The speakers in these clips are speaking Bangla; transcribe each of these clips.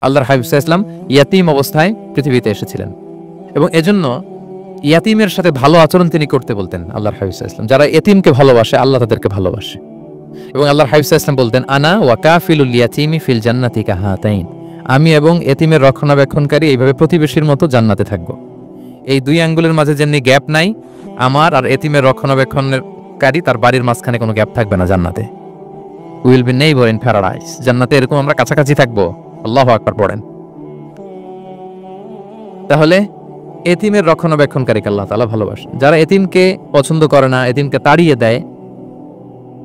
আল্লাহর হাবিব সাল্লাল্লাহু আলাইহি ওয়াসাল্লাম ইয়াতীম অবস্থায় পৃথিবীতে এসেছিলেন এবং এজন্য ইয়াতীমের সাথে ভালো আচরণ তিনি করতে বলতেন আল্লাহর হাবিব সাল্লাল্লাহু আলাইহি ওয়াসাল্লাম। যারা এতিমকে ভালোবাসে আল্লাহ তাদেরকে ভালোবাসে। এবং আল্লাহর হাবিব সাল্লাল্লাহু আলাইহি ওয়াসাল্লাম বলতেন, আনা ওয়া কাফিলুল ইয়াতীমি ফিল জান্নাতি কাহাতাইন, আমি এবং এতিমের রক্ষণাবেক্ষণকারী এইভাবে প্রতিবেশীর মতো জান্নাতে থাকব। এই দুই আঙ্গুলের মাঝে যেমনি গ্যাপ নাই, আমার আর এতিমের রক্ষণাবেক্ষণকারী তার বাড়ির মাঝখানে কোনো গ্যাপ থাকবে না জান্নাতে। Will be neighbour in paradise, জান্নাতে এরকম আমরা কাছাকাছি থাকবো। আল্লাহু আকবার পড়েন। তাহলে এতিমের রক্ষণাবেক্ষণকারীকে আল্লাহ তাআলা ভালোবাসেন। যারা এতিমকে পছন্দ করে না, এতিমকে তাড়িয়ে দেয়,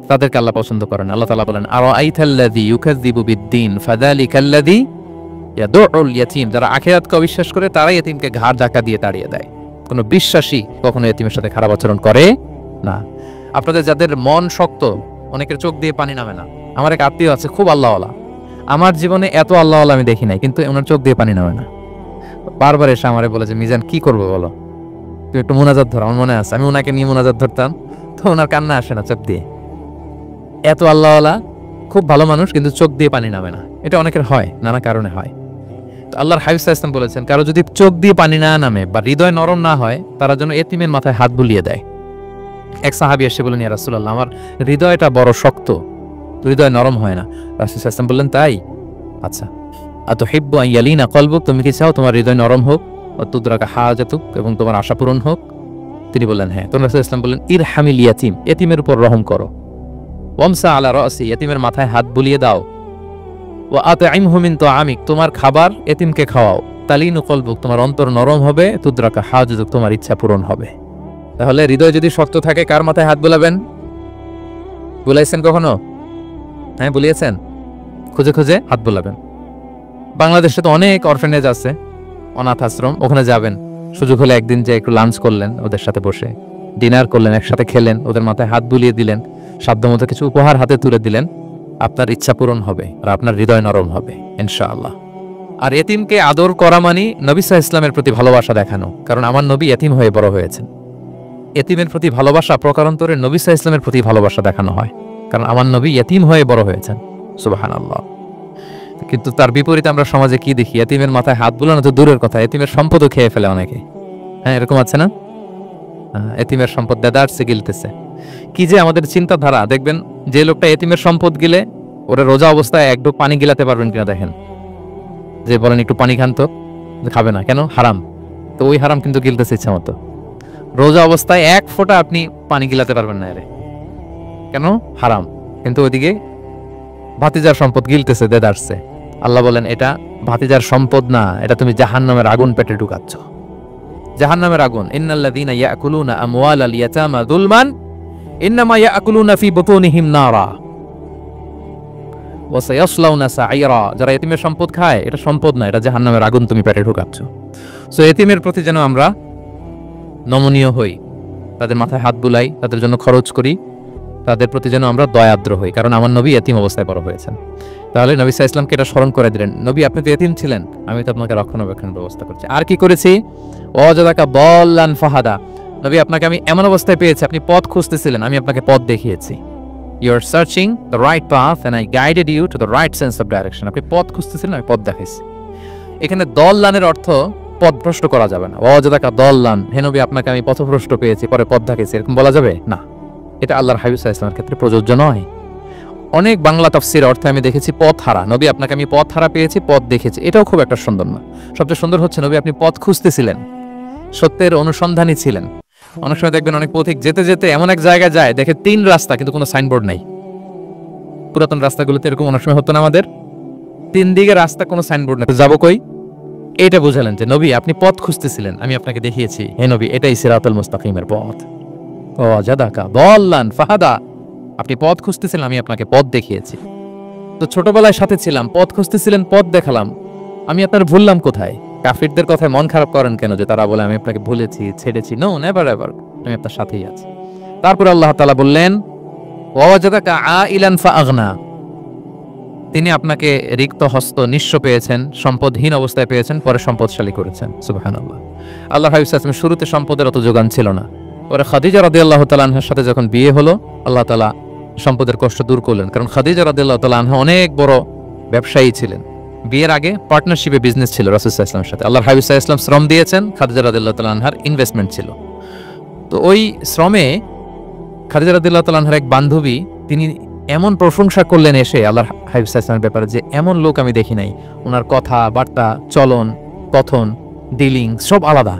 তাদেরকে আল্লাহ পছন্দ করেন। আল্লাহ তাআলা বলেন, আরাআইতাল্লাযী ইউকাযযিবু বিদ্দীন ফাযালিকাল্লাযী ইয়াদউল ইয়াতীম, যারা আখিরাতকে অবিশ্বাস করে তারাই এতিমকে ঘাড় ধাক্কা দিয়ে তাড়িয়ে দেয়। কোনো বিশ্বাসী কখনো এতিমের সাথে খারাপ আচরণ করে না। আপনাদের যাদের মন শক্ত, অনেকের চোখ দিয়ে পানি নামে না। আমার এক আত্মীয় আছে খুব আল্লাহওয়ালা, আমার জীবনে এত আল্লাহওয়ালা আমি দেখি নাই, কিন্তু ওনার চোখ দিয়ে পানি নামে না। বারবার এসে আমারে বলে যে, মিজান কি করবো বলো, তুই একটু মুনাজাত ধর। আমার মনে আছে আমি ওনাকে নিয়ে মুনাজাত ধরতাম, তো ওনার কান্না আসে না চোখ দিয়ে। এত আল্লাহওয়ালা, খুব ভালো মানুষ, কিন্তু চোখ দিয়ে পানি নামে না। এটা অনেকের হয়, নানা কারণে হয়। তো আল্লাহর হাবিব সাল্লাল্লাহু আলাইহি ওয়াসাল্লাম বলেছেন, কারো যদি চোখ দিয়ে পানি না নামে বা হৃদয় নরম না হয়, তারা যেন এতিমের মাথায় হাত বুলিয়ে দেয়। এক সাহাবী এসে বলেন, ইয়া রাসূলুল্লাহ, আমার হৃদয়টা বড় শক্ত, হৃদয় নরম হয় না। রাসূল সাল্লাল্লাহু আলাইহি ওয়াসাল্লাম বললেন, তাই? আচ্ছা, আতুহিব্বু আন ইয়ালিনা কলবুক, তুমি কি চাও তোমার হৃদয় নরম হোক, ওয়া তুদরাকা হাজাতুক, এবং তোমার আশা পূরণ হোক? তিনি বললেন, হ্যাঁ। তো রাসূল সাল্লাল্লাহু আলাইহি ওয়াসাল্লাম বললেন, ইরহামিল ইয়াতীম, এতিমের উপর রহম করো। ওয়ামসা আলা রাসি, এতিমের মাথায় হাত বুলিয়ে দাও। ওয়া আতইমহু মিন তুআমিক, তোমার খাবার এতিমকে খাওয়াও। তালিনু কলবুক, তোমার অন্তর নরম হবে। তুদরাকা হাজাতুক, তোমার ইচ্ছা পূরণ হবে। তাহলে হৃদয় যদি শক্ত থাকে, কার মাথায় হাত বুলাবেন? বুলাইছেন কখনো? হ্যাঁ, বুলিয়েছেন? খুঁজে খুঁজে হাত বুলাবেন। বাংলাদেশে তো অনেক অরফেনেজ আছে, অনাথ আশ্রম, ওখানে যাবেন। সুযোগ হলে একদিন যে একটু লাঞ্চ করলেন ওদের সাথে বসে, ডিনার করলেন, একসাথে খেলেন, ওদের মাথায় হাত বুলিয়ে দিলেন, সাধ্যমতো কিছু উপহার হাতে তুলে দিলেন, আপনার ইচ্ছা পূরণ হবে আর আপনার হৃদয় নরম হবে ইনশাআল্লাহ। আর এতিমকে আদর করা মানে নবী সাল্লাল্লাহু আলাইহি ওয়াসাল্লামের প্রতি ভালোবাসা দেখানো, কারণ আমার নবী এতিম হয়ে বড় হয়েছেন। এতিমের প্রতি ভালোবাসা প্রকারান্তরে নবী সাল্লাল্লাহু আলাইহি ওয়াসাল্লামের প্রতি ভালোবাসা দেখানো হয়, কারণ আমার নবী এতিম হয়ে বড় হয়েছেন। সুবহানাল্লাহ। কিন্তু তার বিপরীতে আমরা সমাজে কি দেখি? এতিমের মাথায় হাত বুলানো তো দূরের কথা, এতিমের সম্পদও খেয়ে ফেলে অনেকে। হ্যাঁ, এরকম আছে না? এতিমের সম্পদ দেদারসে গিলতেছে। কি যে আমাদের চিন্তাধারা! দেখবেন যে লোকটা এতিমের সম্পদ গিলে, ওরা রোজা অবস্থায় এক ঢোক পানি গিলাতে পারবেন কিনা দেখেন। যে বলেন একটু পানি খান, তো খাবে না কেন? হারাম। তো ওই হারাম কিন্তু গিলতেছে ইচ্ছা মতো। রোজা অবস্থায় এক ফোঁটা আপনি পানি গিলাতে পারবেন না, এরে কেন? হারাম। কিন্তু ওইদিকে ভাতিজার সম্পদ গিলতেছে দেদারসে। আল্লাহ বলেন, এটা ভাতিজার সম্পদ না, এটা তুমি জাহান্নামের আগুন পেটে ঢুকাচ্ছ। জাহান্নামের আগুন। ইন্নাল্লাযীনা ইয়াকুলুনা আমওয়ালাল ইয়াতামা যুলমান ইন্নামা ইয়াকুলুনা ফি বুতুনিহিম নারা ওয়া সায়াসলাউনা সাঈরা। যারা এতিমের সম্পদ খায়, এটা সম্পদ না, এটা জাহান্নামের আগুন তুমি পেটে ঢুকাচ্ছ। সো এতিমের প্রতি যেন আমরা নমনীয় হই, তাদের মাথায় হাত বুলাই, তাদের জন্য খরচ করি, তাদের প্রতি যেন আমরা দয়াদ্র হই, কারণ আমার নবী এতিম অবস্থায় বড় হয়েছেন। তাহলে নবী সাল্লাল্লাহু আলাইহি ওয়াসাল্লামকে এটা স্মরণ করে দিলেন, নবী আপনি তো এতিম ছিলেন, আমি তো আপনাকে রক্ষণাবেক্ষণের ব্যবস্থা করছি। আর কি করেছি? ওয়াজাদাকা দাল্লান ফাহাদা, নবী আপনাকে আমি এমন অবস্থায় পেয়েছি, আপনি পথ খুঁজতেছিলেন, আমি আপনাকে পথ দেখিয়েছি। You are searching the right path and I guided you to the right sense of direction. আপনি পথ খুঁজতেছিলেন, আমি পথ দেখাইছি। এখানে দল্লানের অর্থ পথভ্রষ্ট করা যাবে না। ওয়াজাদাকা দাল্লান, হে নবী আপনাকে আমি পথভ্রষ্ট পেয়েছি, পরে পথ দেখাইছি, এরকম বলা যাবে না। এটা আল্লাহর হাবিব সাল্লাল্লাহু আলাইহি ওয়াসাল্লামের ক্ষেত্রে প্রযোজ্য নয়। অনেক বাংলা তাফসীর অর্থে আমি দেখেছি পথ হারা, নবী আপনাকে আমি পথ হারা পেয়েছি, পথ দেখেছি। এটাও খুব একটা সুন্দর না। সবচেয়ে সুন্দর হচ্ছে নবী আপনি পথ খুঁজতেছিলেন, সত্যের অনুসন্ধানী ছিলেন। অনেক সময় দেখবেন অনেক পথিক যেতে যেতে এমন এক জায়গায় যায়, দেখে 3 রাস্তা কিন্তু কোনো সাইনবোর্ড নাই। পুরাতন রাস্তাগুলোতে এরকম অনেক সময় হতো না আমাদের, 3 দিকে রাস্তা, কোনো সাইনবোর্ড নেই, যাবো কই? এইটা বুঝালেন যে নবী আপনি পথ খুঁজতেছিলেন, আমি আপনাকে দেখিয়েছি, হে নবী এটাই সিরাতুল মুস্তাকিমের পথ। ওয়াজাদাকা দাল্লান ফাহাদা, আপনি পথ খুঁজতেছিলেন, আমি আপনাকে পথ দেখিয়েছি। তো ছোটবেলায় সাথে ছিলাম, পথ খুঁজতেছিলেন, পথ দেখালাম, আমি আপনার ভুললাম কোথায়? কাফিরদের কথায় মন খারাপ করেন কেন যে তারা বলে আমি আপনাকে ভুলেছি, ছেড়েছি? নো, নেভার এভার, আমি আপনার সাথেই আছি। তারপর আল্লাহ তাআলা বললেন, ওয়াজাদাকা আইলান ফাআগনা, তিনি আপনাকে রিক্ত হস্ত, নিঃস্ব পেয়েছেন, সম্পদহীন অবস্থায় পেয়েছেন, পরে সম্পদশালী করেছেন। সুবহানাল্লাহ। আল্লাহর হাবিব সাল্লাল্লাহু আলাইহি ওয়াসাল্লাম শুরুতে সম্পদের অত যোগান ছিল না, পরে খাদিজা রাদিয়াল্লাহু তাআলা আনহার সাথে যখন বিয়ে হলো, আল্লাহ তাআলা সম্পদের কষ্ট দূর করলেন, কারণ খাদিজা রাদিয়াল্লাহু তাআলা আনহা অনেক বড় ব্যবসায়ী ছিলেন, বিয়ের আগে পার্টনারশিপে বিজনেস ছিল রাসূল সাল্লাল্লাহু আলাইহি ওয়াসাল্লামের সাথে। আল্লাহর হাবিব সাল্লাল্লাহু আলাইহি ওয়াসাল্লাম শ্রম দিয়েছেন, খাদিজা রাদিয়াল্লাহু তাআলা আনহার ইনভেস্টমেন্ট ছিল। তো ওই শ্রমে খাদিজা রাদিয়াল্লাহু তাআলা আনহার এক বান্ধবী তিনি এমন প্রশংসা করলেন এসে আল্লাহর হাবিব সাল্লাল্লাহু আলাইহি ওয়াসাল্লামের ব্যাপারে যে এমন লোক আমি দেখি নাই, ওনার কথা বার্তা চলন কথন ডিলিং সব আলাদা,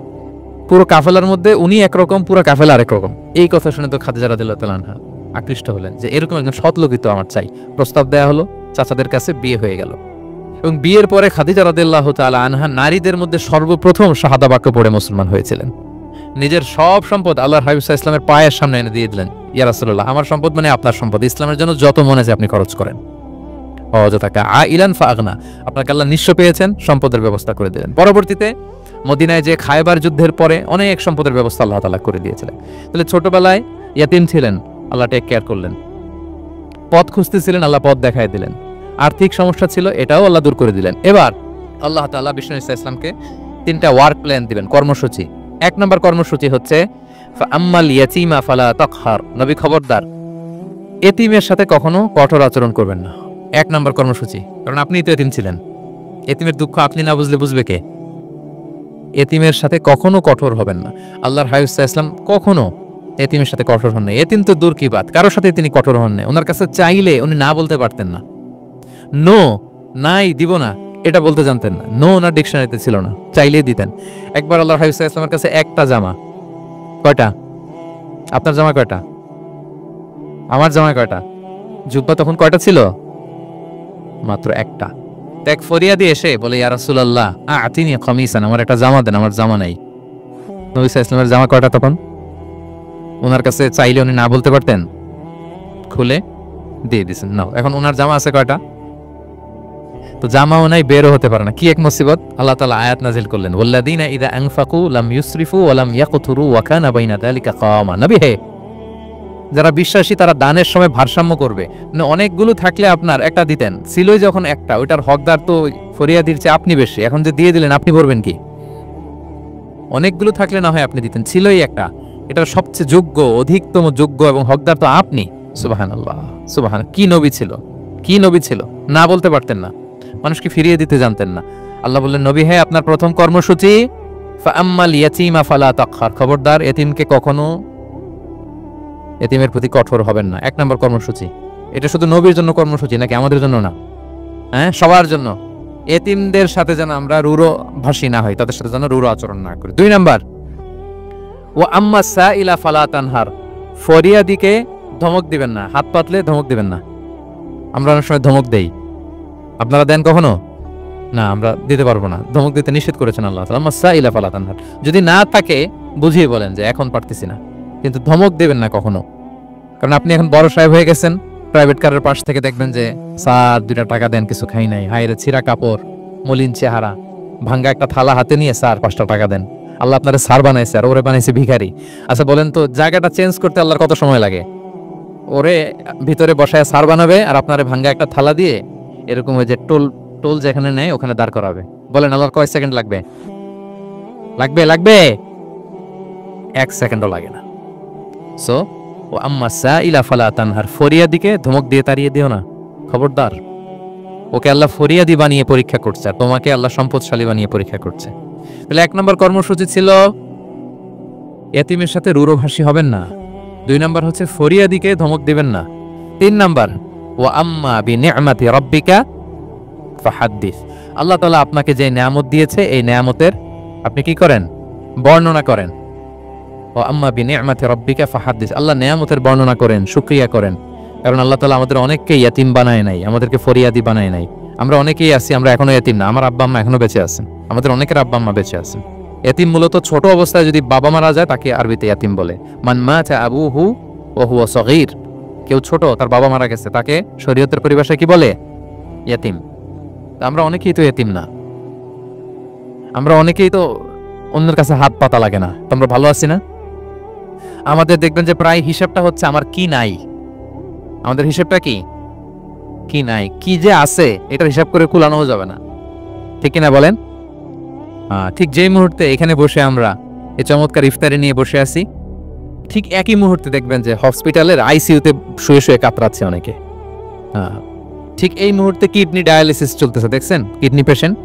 পুরো কাফেলার মধ্যে উনি একরকম, পুরো কাফেলা আরেক রকম। এই কথা শুনে তো খাদিজা রাদিয়াল্লাহু তাআলা আনহা আকৃষ্ট হলেন যে এরকম একজন সৎ লোকই তো আমার চাই। প্রস্তাব দেয়া হলো, চাচাদের কাছে বিয়ে হয়ে গেল। এবং বিয়ের পরে খাদিজা রাদিয়াল্লাহু তাআলা আনহা নারীদের মধ্যে সর্বপ্রথম শাহাদা বাক্য পড়ে মুসলমান হয়েছিলেন। নিজের সব সম্পদ আল্লাহর হাবিব সাল্লাল্লাহু আলাইহি ওয়াসাল্লামের পায়ের সামনে এনে দিয়ে দিলেন, ইয়া রাসূলুল্লাহ আমার সম্পদ মানে আপনার সম্পদ, ইসলামের জন্য যত মনে চায় আপনি খরচ করেন। অযথাকা আইলান ফাগনা, আপনাকে আল্লাহ নিঃস্ব পেয়েছেন, সম্পদের ব্যবস্থা করে দিলেন। পরবর্তীতে মদিনায় যে খায়বার যুদ্ধের পরে অনেক সম্পদের ব্যবস্থা আল্লাহ তাআলা করে দিয়েছিলেন। তাহলে ছোটবেলায় ইয়াতিম ছিলেন, আল্লাহ টেক কেয়ার করলেন। পথ খুঁজতেছিলেন, আল্লাহ পথ দেখায় দিলেন। আর্থিক সমস্যা ছিল, এটাও আল্লাহ দূর করে দিলেন। এবার আল্লাহ তাআলা বিষ্ণু ইসলামকে 3টা ওয়ার্ক প্ল্যান দিবেন, কর্মসূচি। 1 নম্বর কর্মসূচি হচ্ছে ফাআম্মাল ইয়াতীমা ফালা তাকহার, নবী খবরদার এতিমের সাথে কখনো কঠোর আচরণ করবেন না। 1 নম্বর কর্মসূচি, কারণ আপনিই তো এতিম ছিলেন। এতিমের দুঃখ আপনি না বুঝলে বুঝবে কে? এতিমের সাথে কখনো কঠোর হবেন না। আল্লাহর হাবিব সাল্লাল্লাহু আলাইহি ওয়াসাল্লাম কখনো এতিমের সাথে কঠোর হন না। এতিম তো দূর কি বাত, কারোর সাথে তিনি কঠোর হন না। ওনার কাছে চাইলে উনি না বলতে পারতেন না, নো নাই দিব না এটা বলতে জানতেন না। নো ওনার ডিকশনারিতে ছিল না, চাইলেই দিতেন। একবার আল্লাহর হাবিব সাল্লাল্লাহু আলাইহি ওয়াসাল্লামের কাছে একটা জামা, কয়টা? আপনার জামা কয়টা? আমার জামা কয়টা? জুব্বা তখন কয়টা ছিল? মাত্র একটা। এক ফরিয়াদি এসে বলে, ইয়া রাসূলুল্লাহ আতিনি কামিসান, আমার একটা জামা দেন, আমার জামা নাই। নবী সাল্লাল্লাহু আলাইহি ওয়াসাল্লামের জামা কয়টা তখন? ওনার কাছে চাইলে উনি না বলতে পারতেন, খুলে দিয়ে দিয়েছেন। নাও, এখন ওনার জামা আছে কয়টা? তো জামাও নাই, বেরও হতে পারে না। কি এক মুসিবত! আল্লাহ তাআলা আয়াত নাযিল করলেন, ওয়াল্লাযীনা ইযা আনফাকু লাম ইউসরিফু ওয়া লাম ইয়াকতুরু ওয়া কানা বাইনা যালিকা কাওয়ামা। নবী হে, যারা বিশ্বাসী তারা দানের সময় ভারসাম্য করবে। মানে অনেকগুলো থাকলে আপনার একটা দিতেন, ছিলই যখন একটা, ওইটার হকদার তো ফরিয়াদির চেয়ে আপনি বেশি। এখন যে দিয়ে দিলেন আপনি ভরবেন কি? অনেকগুলো থাকলে না হয় আপনি দিতেন, ছিলই একটা, এটার সবচেয়ে যোগ্য, অধিকতম যোগ্য এবং হকদার তো আপনি। সুবহানাল্লাহ, সুবহান। কি নবী ছিল, কি নবী ছিল! না বলতে পারতেন না, মানুষকে ফিরিয়ে দিতে জানতেন না। আল্লাহ বললেন, নবী হে, আপনার প্রথম কর্মসূচি ফাআম্মাল ইয়াতীমা ফালা তাকহার, খবরদার এতিমকে কখনো, এতিমের প্রতি কঠোর হবেন না। 1 নম্বর কর্মসূচি। এটা শুধু নবীর জন্য কর্মসূচি নাকি আমাদের জন্য না? হ্যাঁ, সবার জন্য। এতিমদের সাথে যেন আমরা রূঢ় ভাষী না হই, তাদের সাথে যেন রূঢ় আচরণ না করি। 2 নম্বর ওয়া আম্মা সাইলা ফালা তানহার, ফরিয়াদিকে ধমক দিবেন না, হাত পাতলে ধমক দিবেন না। আমরা অনেক সময় ধমক দেই, আপনারা দেন কখনো? না, আমরা দিতে পারবো না, ধমক দিতে নিষেধ করেছেন আল্লাহ তাআলা। আম্মা সাইলা ফালা তানহার, যদি না থাকে বুঝিয়ে বলেন যে এখন পারতেছি না, কিন্তু ধমক দেবেন না কখনো। কারণ আপনি এখন বড় সাহেব হয়ে গেছেন, প্রাইভেট কারের পাশ থেকে দেখবেন যে স্যার 2টা টাকা দেন, কিছু খাই নাই, হায়রে ছিঁড়া কাপড়, মলিন চেহারা, ভাঙ্গা একটা থালা হাতে নিয়ে, স্যার 5টা টাকা দেন। আল্লাহ আপনারে স্যার বানাইছে আর ওরে বানাইছে ভিখারি। আচ্ছা বলেন তো, জায়গাটা চেঞ্জ করতে আল্লাহর কত সময় লাগে? ওরে ভিতরে বসায় স্যার বানাবে আর আপনারে ভাঙ্গা একটা থালা দিয়ে এরকম ওই যে টোল যেখানে নেয় ওখানে দাঁড় করাবে। বলেন আল্লাহর কয় সেকেন্ড লাগবে? লাগবে 1 সেকেন্ডও লাগে না। সো ও আম্মা সাইলা ফালা তানহার, ফরিয়াদিকে ধমক দিয়ে তাড়িয়ে দিও না, খবরদার। ওকে আল্লাহ ফরিয়াদি বানিয়ে পরীক্ষা করছে, আর তোমাকে আল্লাহ সম্পদশালী বানিয়ে পরীক্ষা করছে। তাহলে 1 নম্বর কর্মসূচি ছিল এতিমের সাথে রূঢ়ভাষী হবেন না। 2 নম্বর হচ্ছে ফরিয়াদিকে ধমক দিবেন না। 3 নম্বর ওয়া আম্মা বিনিআমাতি রাব্বিকা ফাহাদ্দিস, আল্লাহ তাআলা আপনাকে যে নেয়ামত দিয়েছে এই নেয়ামতের আপনি কি করেন? বর্ণনা করেন। ওয়া আম্মা বিনিআমাতি রাব্বিকা ফাহাদ্দিস, আল্লাহ নেয়ামতের বর্ণনা করেন, শুকরিয়া করেন। কারণ আল্লাহ তাআলা আমাদের অনেককে ইয়াতিম বানায় নাই, আমাদেরকে ফরিয়াদি বানায় নাই। আমরা অনেকেই আছি, আমরা এখনো ইয়াতিম না, আমার আব্বা আম্মা এখনো বেঁচে আছেন, আমাদের অনেকের আব্বা আম্মা বেঁচে আছেন। ইয়াতিম মূলত ছোট অবস্থায় যদি বাবা মারা যায় তাকে আরবিতে ইয়াতিম বলে। মান মাতা আবুহু ওয়া হুয়া সগীর, কেউ ছোট, তার বাবা মারা গেছে, তাকে শরীয়তের পরিভাষায় কি বলে? ইয়াতিম। আমরা অনেকেই তো ইয়াতিম না, আমরা অনেকেই তো অন্যের কাছে হাত পাতা লাগে না। তো আমরা ভালো আছি না? আমাদের দেখবেন যে প্রায় হিসাবটা হচ্ছে আমার কি নাই। আমাদের হিসাবটা কি নাই, কি যে আছে এটার হিসাব করে কুলানো যাবে না, ঠিক কিনা বলেন? ঠিক যেই মুহূর্তে এখানে বসে আমরা এই চমৎকার ইফতারি নিয়ে বসে আছি, ঠিক একই মুহূর্তে দেখবেন যে হসপিটালের আইসিইউতে শুয়ে শুয়ে কাতরাচ্ছে অনেকে। ঠিক এই মুহূর্তে কিডনি ডায়ালিসিস চলতেছে, দেখছেন? কিডনি পেশেন্ট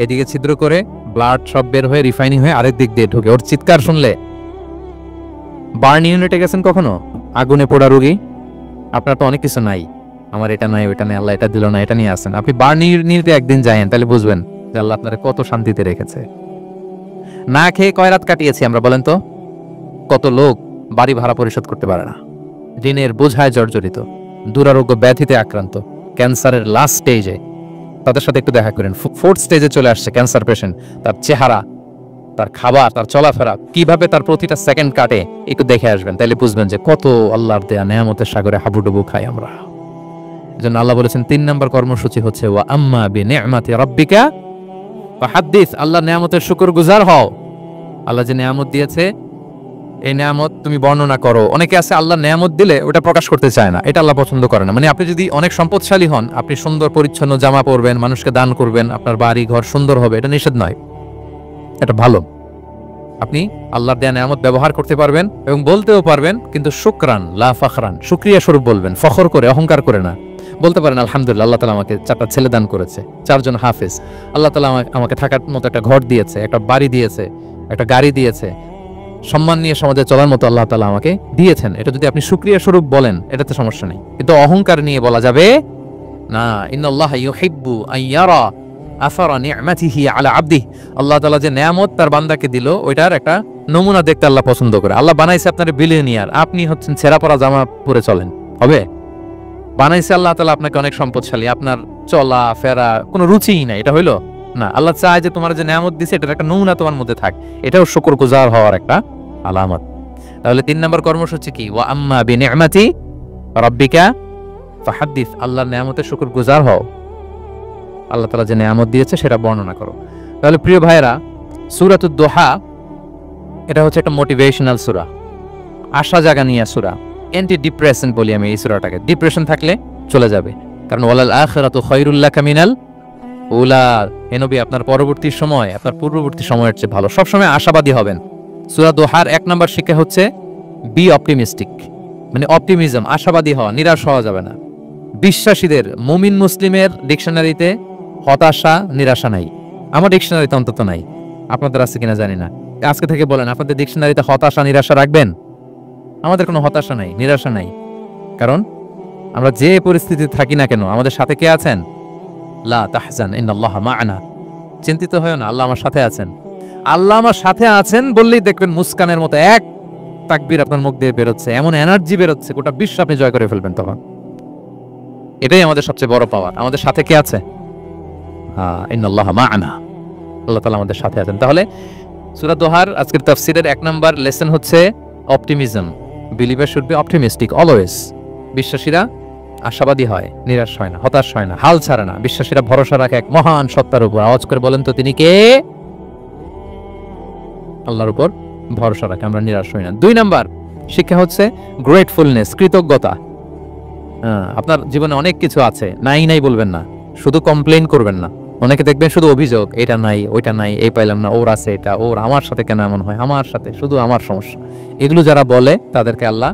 এদিকে ছিদ্র করে ব্লাড সব বের হয়ে রিফাইনিং হয়ে আরেক দিক দিয়ে ঢুকে। ওর চিৎকার শুনলে, বার্ন ইউনিটে গেছেন কখনো? আগুনে পোড়া রোগী, আপনার তো অনেক কিছু নাই, আমার এটা নাই ওইটা নাই, আল্লাহ এটা দিল না, এটা নিয়ে আসেন। আপনি বার্ন ইউনিটে একদিন যায়েন, তাহলে বুঝবেন যে আল্লাহ আপনারে কত শান্তিতে রেখেছে। না খেয়ে কয় রাত কাটিয়েছি আমরা বলেন তো? কত লোক বাড়ি ভাড়া পরিশোধ করতে পারে না, ঋণের বোঝায় জর্জরিত, দুরারোগ্য ব্যাধিতে আক্রান্ত, ক্যান্সারের লাস্ট স্টেজে। তাদের সাথে একটু দেখা করেন, ফোর্থ স্টেজে চলে আসছে ক্যান্সার পেশেন্ট। তার চেহারা, তার খাবার, তার চলাফেরা, কিভাবে তার প্রতিটা সেকেন্ড কাটে, একটু দেখে আসবেন, তাহলে বুঝবেন যে কত আল্লাহর দেয়া নেয়ামতের সাগরে হাবুডুবু খাই আমরা। এজন্য আল্লাহ বলেছেন ৩ নম্বর কর্মসূচি হচ্ছে ওয়া আম্মা বিনি'মাতি রাব্বিকা ফাহাদ্দিস, আল্লাহর নেয়ামতের শুকরগুজার হও। আল্লাহ যে নেয়ামত দিয়েছে, এই নেয়ামত তুমি বর্ণনা করো। অনেকে আছে আল্লাহ নেয়ামত দিলে ওটা প্রকাশ করতে চায় না, এটা আল্লাহ পছন্দ করে না। মানে আপনি যদি অনেক সম্পদশালী হন, আপনি সুন্দর পরিচ্ছন্ন জামা পরবেন, মানুষকে দান করবেন, আপনার বাড়ি ঘর সুন্দর হবে, এটা নিষেধ নয়, এটা ভালো। আপনি আল্লাহর দেয়া নেয়ামত ব্যবহার করতে পারবেন এবং বলতেও পারবেন, কিন্তু শুকরান লা ফখরান, শুকরিয়া স্বরূপ বলবেন, ফখর করে অহংকার করে না। বলতে পারেন আলহামদুলিল্লাহ, আল্লাহ তাআলা আমাকে 4টা ছেলে দান করেছে, 4 জন হাফেজ, আল্লাহ তাআলা আমাকে থাকার মতো একটা ঘর দিয়েছে, একটা বাড়ি দিয়েছে, একটা গাড়ি দিয়েছে, সম্মান নিয়ে সমাজে চলার মতো আল্লাহ তাআলা আমাকে দিয়েছেন। এটা যদি আপনি শুকরিয়া স্বরূপ বলেন, এটাতে সমস্যা নেই। কিন্তু অহংকার নিয়ে বলা যাবে না। ইন্নাল্লাহা ইউহিব্বু আইয়ারা আসারা নি'মাতিহি আলা আবদিহি, আল্লাহ তাআলা যে নেয়ামত তার বান্দাকে দিল, ওইটার একটা নমুনা দেখতে আল্লাহ পছন্দ করে। আল্লাহ বানাইছে আপনার বিলিয়নিয়ার, আপনি হচ্ছেন ছেঁড়া পরা জামা পরে চলেন, হবে? বানাইছে আল্লাহ তাআলা আপনাকে অনেক সম্পদশালী, আপনার চলা ফেরা কোনো রুচিই নাই, এটা হইলো না। আল্লাহ চায় যে তোমার যে নেয়ামত দিছে এটার একটা নমুনা তোমার মধ্যে থাক, এটাও শুকরগুজার হওয়ার একটা আলামত। তাহলে 3 নম্বর কর্মসূচি কি? ওয়া আম্মা বিনি'মাতি রাব্বিকা ফাহাদ্দিস, আল্লাহর নেয়ামতের শুকরগুজার হও, আল্লাহ তাআলা যে নেয়ামত দিয়েছে সেটা বর্ণনা করো। তাহলে প্রিয় ভাইরা, সূরাতুদ দোহা এটা হচ্ছে একটা মোটিভেশনাল সূরা, আশা জাগানিয়া সূরা, অ্যান্টি ডিপ্রেশন বলি আমি এই সূরাটাকে। ডিপ্রেশন থাকলে চলে যাবে, কারণ ওয়ালাল আখিরাতু খায়রুল লাকা মিনাল উলা, হে নবী আপনার পরবর্তী সময় আপনার পূর্ববর্তী সময়ের চেয়ে ভালো। সবসময় আশাবাদী হবেন। সূরা দোহার 1 নম্বর শিক্ষা হচ্ছে বি অপটিমিস্টিক, মানে অপটিমিজম, আশাবাদী হওয়া, নিরাশ হওয়া যাবে না। বিশ্বাসীদের, মুমিন মুসলিমের ডিকশনারিতে হতাশা নিরাশা নাই, আমার ডিকশনারিতে অন্তত নাই, আপনাদের আছে কিনা জানি না। আজকে থেকে বলেন আপনাদের ডিকশনারিতে হতাশা নিরাশা রাখবেন। আমাদের কোনো হতাশা নাই, নিরাশা নাই, কারণ আমরা যে পরিস্থিতিতে থাকি না কেন আমাদের সাথে কে আছেন? লা তাহজান ইন্নাল্লাহা মা'ানা, চিন্তিত হয়ো না, আল্লাহ আমার সাথে আছেন। আল্লাহ আমার সাথে আছেন বললেই দেখবেন মুস্কানের মতো এক তাকবীর আপনার মুখ দিয়ে বেরোচ্ছে, এমন এনার্জি বেরোচ্ছে, গোটা বিশ্ব আপনি জয় করে ফেলবেন তখন। এটাই আমাদের সবচেয়ে বড় পাওয়ার। আমাদের সাথে কে আছে? ইন্নাল্লাহা মা'ানা, আল্লাহ তাআলা আমাদের সাথে আছেন। তাহলে সূরা দোহার আজকের তাফসীরের 1 নাম্বার লেসন হচ্ছে optimism. Believer should be optimistic always. বিশ্বাসীরা আশাবাদী হয়, নিরাশ হয় না, হতাশ হয় না, হাল ছাড়ে না। বিশ্বাসীরা ভরসা রাখে এক মহান সত্তার উপর। আওয়াজ করে বলেন তো তিনি কে? আল্লাহর উপর ভরসা রাখে, আমরা নিরাশ হই না। 2 নাম্বার শিক্ষা হচ্ছে গ্রেটফুলনেস, কৃতজ্ঞতা। আপনার জীবনে অনেক কিছু আছে, নাই নাই বলবেন না, শুধু কমপ্লেইন করবেন না। অনেকে দেখবেন শুধু অভিযোগ, এটা নাই ওইটা নাই, এই পাইলাম না, ওর আছে এটা, ওর, আমার সাথে কেন এমন হয়, আমার সাথে শুধু আমার সমস্যা। এগুলো যারা বলে তাদেরকে আল্লাহ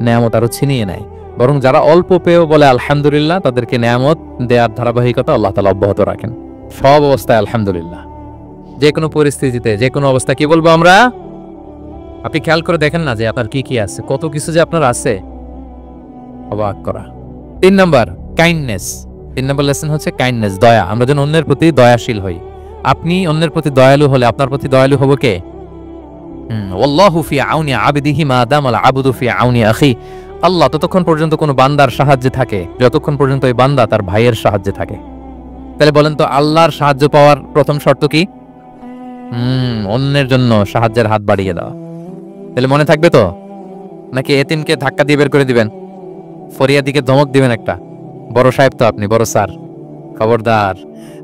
নেয়ামত আরো ছিনিয়ে নেয়। বরং যারা অল্প পেয়েও বলে আলহামদুলিল্লাহ, তাদেরকে নেয়ামত দেওয়ার ধারাবাহিকতা আল্লাহ তাআলা অব্যাহত রাখেন। সব অবস্থায় আলহামদুলিল্লাহ, যে কোনো পরিস্থিতিতে, যে কোনো অবস্থা কি বলবো আমরা? আপনি খেয়াল করে দেখেন না যে আপনার কি কি আছে, কত কিছু যে আপনার আছে, অবাক করা। 3 নাম্বার কাইন্ডনেস। 3 নাম্বার লেসন হচ্ছে কাইন্ডনেস, দয়া। আমরা যেন অন্যের প্রতি দয়াশীল হই। আপনি অন্যের প্রতি দয়ালু হলে আপনার প্রতি দয়ালু হবো কে? ওয়াল্লাহু ফি আউনি আবদিহি মা দামাল আবদু ফি আউনি আখি। আল্লাহ ততক্ষণ পর্যন্ত কোনো বান্দার সাহায্যে থাকে যতক্ষণ পর্যন্ত ওই বান্দা তার ভাইয়ের সাহায্যে থাকে। তাহলে বলেন তো, আল্লাহর সাহায্য পাওয়ার প্রথম শর্ত কি? অন্যের জন্য সাহায্যের হাত বাড়িয়ে দেওয়া। তাহলে মনে থাকবে তো? নাকি এতিমকে ধাক্কা দিয়ে বের করে দিবেন, ফরিয়াদিকে ধমক দিবেন একটা? বড় সাহেব তো আপনি, বড় স্যার, খবরদার।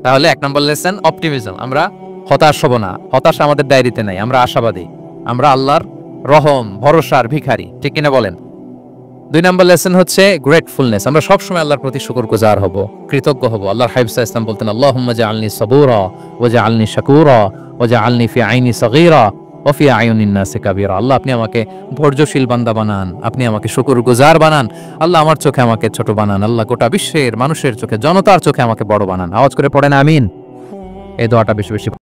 তাহলে 1 নম্বর লেসন অপটিমিজম। আমরা হতাশ হব না, হতাশা আমাদের ডায়েরিতে নাই, আমরা আশাবাদী, আমরা আল্লাহর রহম ভরসার ভিখারি, ঠিক কিনা বলেন? 2 নম্বর লেসন হচ্ছে গ্রেটফুলনেস। আমরা সবসময় আল্লাহর প্রতি শুকরগুজার হব, কৃতজ্ঞ হব। আল্লাহর হাবিব সাল্লাল্লাহু আলাইহি ওয়াসাল্লাম বলতেন, আল্লাহুম্মা জাআলনি সাবুরা ওয়া জাআলনি শাকুরা ওয়া জাআলনি ফি আইনি সগীরা ওয়া ফি আয়ুনিন নাসি কাবীরা। আল্লাহ আপনি আমাকে ধৈর্যশীল বান্দা বানান, আপনি আমাকে শুকরগুজার বানান। আল্লাহ আমার চোখে আমাকে ছোট বানান, আল্লাহ গোটা বিশ্বের মানুষের চোখে, জনতার চোখে আমাকে বড় বানান। আওয়াজ করে পড়েন আমিন। এই দোয়াটা বেশি বেশি